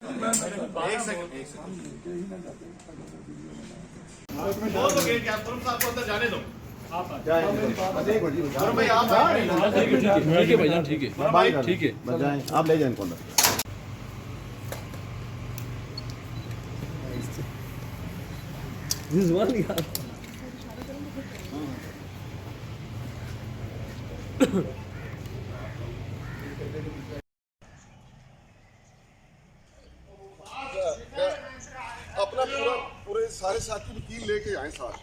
एक सेकंड बोल दो गेट आप तुरंत आपको अंदर जाने दो। आप भाई आप ठीक है भाईजान, ठीक है ठीक है, आप ले जाए इनको अंदर। अपना पूरे सारे साथी वकील लेके आए साथ।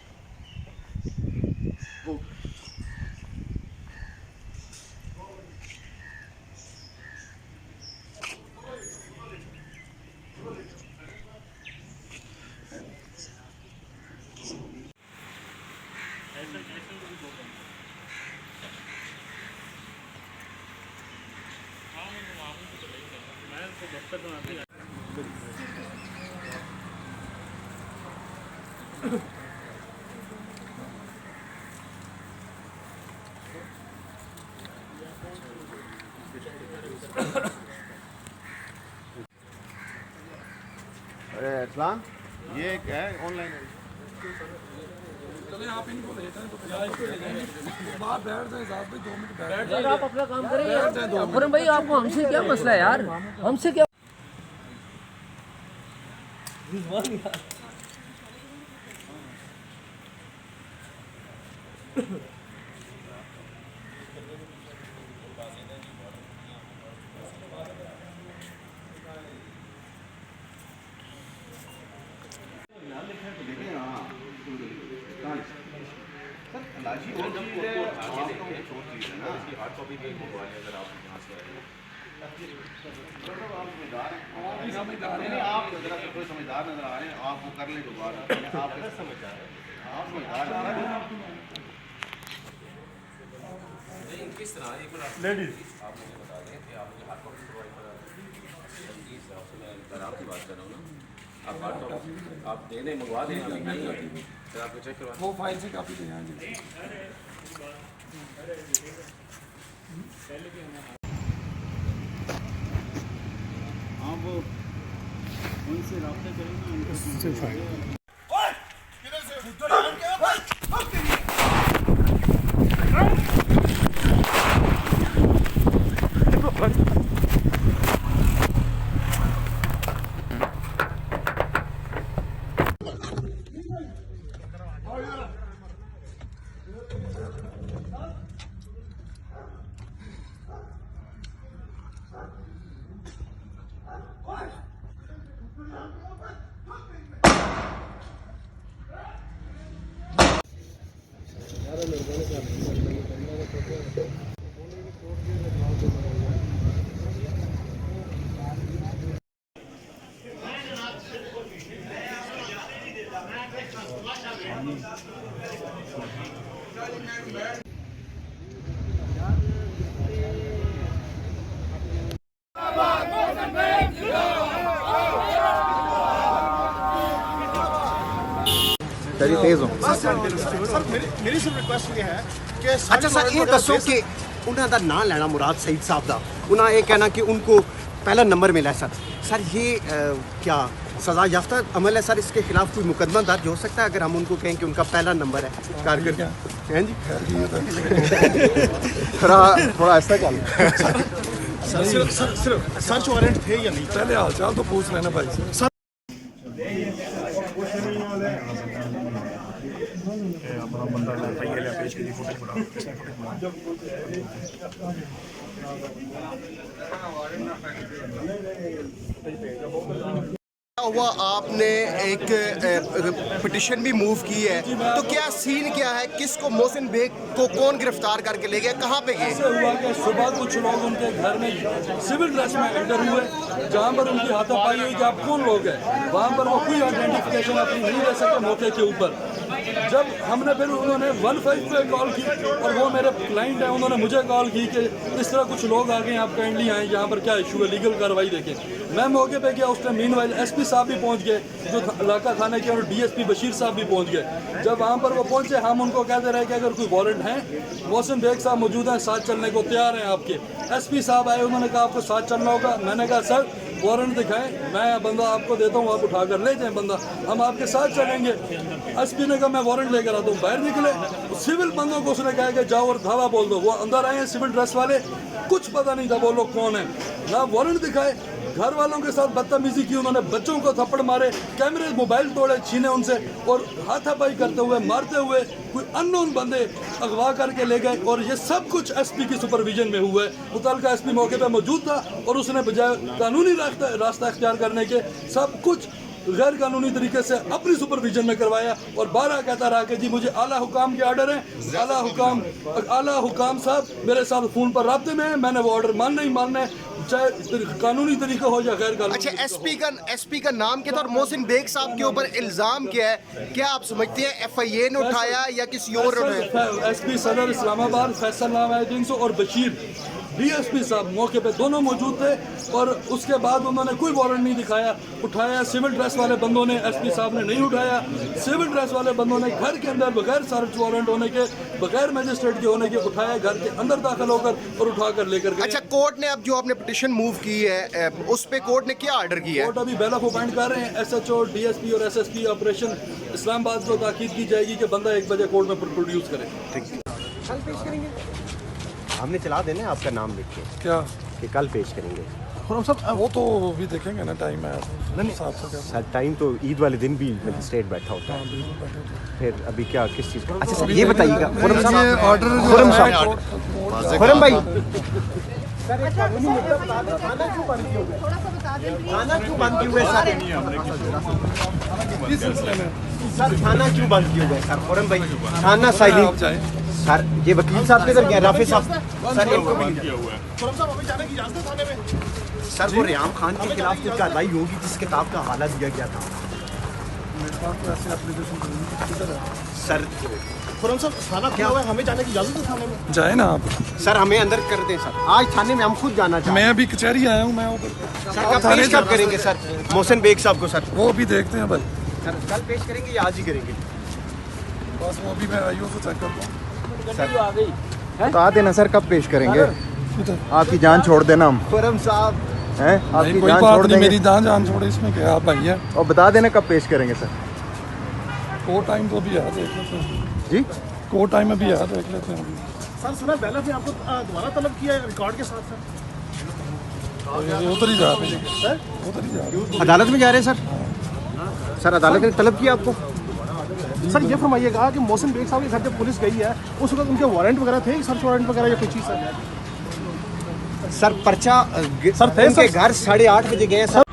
अरे इस्लाम ये क्या है ऑनलाइन चले आप इनको ले जाएं तो बाहर बैठ जाएं साहब भाई 2 मिनट बैठ यार आप अपना काम करें यार। अकरम भाई आपको हमसे क्या मसला है यार, हमसे क्या आप जरा कोई समझदार नजर आ रहे हैं, आप वो कर लें दोबारा। आप कैसे समझदार हैं? आप समझदार नहीं किस तरह एक बार लेडीज आप मुझे बता दें कि आप मुझे हार्ड कॉपी प्रोवाइड करा दें। मैं आपकी बात कर रहा हूँ ना, आप हार्ड कॉपी आप दे दें, मंगवा दें, अभी नहीं होती फिर आपको चेक करवा वो फाइल से काफी दें जी। आप उनसे रब्ता करें ना, उनको तेज हो। सर मेरी सिर्फ रिक्वेस्ट ये है कि अच्छा सर ये दसो कि उन्हों का नाम लेना मुराद सईद साहब का, उन्हें ये कहना कि उनको पहला नंबर मिला है। सर ये क्या सज़ा याफ्ता अमल है सर? इसके खिलाफ कोई मुकदमा दर्ज हो सकता है अगर हम उनको कहें कि उनका पहला नंबर है कारगर? हैं जी थोड़ा ऐसा कर सिर्फ सर्च वारंट थे या नहीं? पहले हाल चाल तो पूछ लेना भाई सर। हुआ आपने एक पिटिशन भी मूव की है, तो क्या सीन क्या है? किसको मोहसिन बेग को कौन गिरफ्तार करके ले गया, कहाँ पे गए? हुआ कि सुबह कुछ लोग उनके घर में सिविल ड्रेस में एंटर हुए, जहाँ पर उनकी हाथापाई हुई कि आप कौन लोग हैं। वहाँ पर वो कोई आइडेंटिफिकेशन अपनी नहीं ले सके मौके के ऊपर। जब हमने फिर उन्होंने 15 पे कॉल की और वो मेरे क्लाइंट हैं, उन्होंने मुझे कॉल की कि इस तरह कुछ लोग आ गए, आप काइंडली आएँ, यहाँ पर क्या इशू है, लीगल कार्रवाई देखें। मैं मौके पे गया, उस टाइम मीनवाइल एसपी साहब भी पहुँच गए, जो इलाका थाने के, और डीएसपी बशीर साहब भी पहुँच गए। जब वहाँ पर वो पहुँचे, हम उनको कहते रहे कि अगर कोई वारंट है, मोहसिन बेग साहब मौजूद हैं, साथ चलने को तैयार हैं आपके। एसपी साहब आए, उन्होंने कहा आपको साथ चलना होगा। मैंने कहा सर वारंट दिखाएं, मैं बंदा आपको देता हूँ, आप उठा कर ले जाएं बंदा, हम आपके साथ चलेंगे। एसपी ने कहा मैं वारंट लेकर आता हूँ, बाहर निकले, सिविल बंदों को उसने कहा कि जाओ और धावा बोल दो। वो अंदर आए हैं सिविल ड्रेस वाले, कुछ पता नहीं था वो लोग कौन है, ना वारंट दिखाए, घर वालों के साथ बदतमीजी की, उन्होंने बच्चों को थप्पड़ मारे, कैमरे मोबाइल तोड़े, छीने उनसे, और हाथापाई करते हुए, मारते हुए कोई अननोन बंदे अगवा करके ले गए। और ये सब कुछ एसपी की सुपरविजन में हुआ है। मुतल्लिका एसपी मौके पे मौजूद था और उसने बजाय कानूनी रास्ता इख्तियार करने के सब कुछ गैर कानूनी तरीके से अपनी सुपरविजन में करवाया। और 12 कहता रहा कि जी मुझे आला हुकाम के ऑर्डर हैं, आला हुकाम साहब मेरे साथ फ़ोन पर राब्ते में है, मैंने वो ऑर्डर मानना ही मानना है, चाहे कानूनी तरीका हो या गैर कानूनी। अच्छा, एसपी का नाम क्या था और मोहसिन बेग साहब के ऊपर इल्जाम क्या है, क्या आप समझते हैं FIA ने उठाया या किसी और ने उठाया? एसपी सदर इस्लामाबाद फैसल नाम है 300 और बशीर DSP साहब मौके पे दोनों मौजूद थे। और उसके बाद उन्होंने कोई वारंट नहीं दिखाया, उठाया सिविल ड्रेस वाले बंदों ने, एसपी साहब ने नहीं उठाया। सिविल ड्रेस वाले बंदों ने घर के अंदर बगैर सर्च वारंट होने के, बगैर मजिस्ट्रेट के होने के उठाया, घर के अंदर दाखिल होकर और उठा कर लेकर गए। अच्छा, कोर्ट ने अब जो आपने पिटीशन मूव की है उस पे कोर्ट ने क्या ऑर्डर किया है? कोर्ट अभी बैल ऑफ अपॉइंट कर रहे हैं SHO DSP और SSP ऑपरेशन इस्लामाबाद को ताकीद की जाएगी कि बंदा 1 बजे कोर्ट में प्रोड्यूस करे। कल पेश करेंगे, हमने चला देना है आपका नाम लिख के क्या कि कल पेश करेंगे। वो तो भी देखेंगे ना, टाइम है नहीं सर, टाइम तो ईद वाले दिन भी मजिस्ट्रेट बैठा होता है, फिर अभी क्या किस चीज़ का? अच्छा सर ये बताइएगा, खुरम साहब, खुरम भाई, थाना क्यों बंद किए हुए सर? सर थाना क्यों बंद किए हुए सर? खुरम भाई, थाना साइलेंट सर, ये वकील साहब किधर गए? राफी साहब सर इनको भी किया हुआ है। सर वो रियाम खान के खिलाफ जो कार्रवाई होगी जिस किताब का हवाला दिया गया था सर, खुरम साहब थाना क्या हुआ है, हमें जाने की इजाजत है थाने में? जाए ना आप। सर हमें अंदर कर दें सर, आज थाने में हम खुद जाना चाहते हैं। मैं अभी कचहरी आया हूँ, मैं सर कब पेश कब करेंगे सर मोहसिन बेग साहब को? सर वो भी देखते हैं भाई, सर कल पेश करेंगे या आज ही करेंगे? बस वो भी मैं आईओ से चेक करता हूँ। बता देना सर कब पेश करेंगे, आपकी जान छोड़ देना हम। खुरम साहब हैं आपकी कोई जान बात छोड़ नहीं, देंगे, मेरी जान छोड़े, इसमें क्या आप भाई है। और बता देना कब पेश करेंगे सर। कोर्ट टाइम तो भी है, देख लेते हैं जी, कोर्ट टाइम में भी है, देख लेते हैं अभी। सर सुना बेला ने आपको दोबारा तलब किया है रिकॉर्ड के साथ सर? उधर ही जा रहे हैं, उधर ही जा रहे हैं। अदालत में जा रहे हैं सर? सर अदालत ने तलब किया आपको? सर ये फरमाइएगा कि मोहसिन बेग साहब के घर जब पुलिस गई है उस वक्त उनके वारंट वगैरह थे, सर्च वारंट वगैरह या कोई चीज़ सर? सर पर्चा सर थे उनके घर 8:30 बजे गए सर।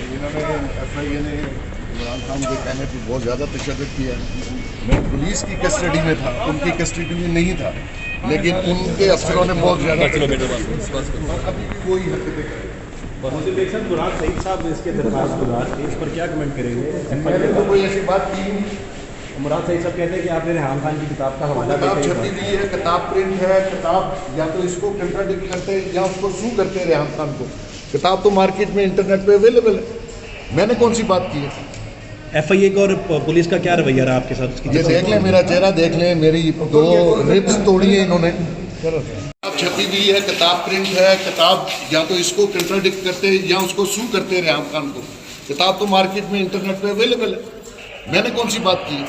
इन्होंने FIA ने इमरान खान के कहने पर बहुत ज़्यादा तशद्दुद किया है। मैं पुलिस की कस्टडी में था, उनकी कस्टडी में नहीं था, लेकिन उनके अफसरों ने बहुत ज़्यादा अभी भी वही हरकतें करें। मुराद सईद साहब इसके दरखास्त गुजार थे, इस पर क्या कमेंट करेंगे? मैंने तो कोई ऐसी बात की नहीं। मुराद सईद साहब कहते हैं कि आपने रेहान खान की किताब का हवाला किताब देते छपी हुई है, किताब प्रिंट है, किताब या तो इसको कंट्राडिक्ट करते हैं या उसको सू करते हैं रेहान खान को। किताब तो मार्केट में इंटरनेट पे अवेलेबल है, मैंने कौन सी बात की है? FIA का और पुलिस का क्या रवैया रहा आपके साथ? ये देख लें, मेरा चेहरा देख लें, मेरी 2 रिब्स तोड़ी है इन्होंने। किताब छपी हुई है, किताब प्रिंट है, किताब या तो इसको कंट्राडिक्ट करते हैं या उसको सू करते हैं रेहान खान को। किताब तो मार्केट में इंटरनेट पे अवेलेबल है, मैंने कौन सी बात की है?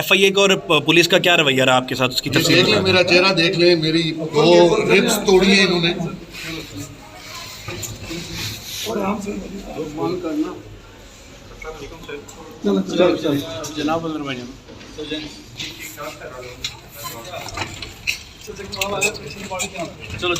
FIA का और पुलिस का क्या रवैया रहा आपके साथ? उसकी देख लें, मेरा चेहरा देख लें, मेरी 2 रिब्स तोड़ी है इन्होंने। जनाब भाई चलो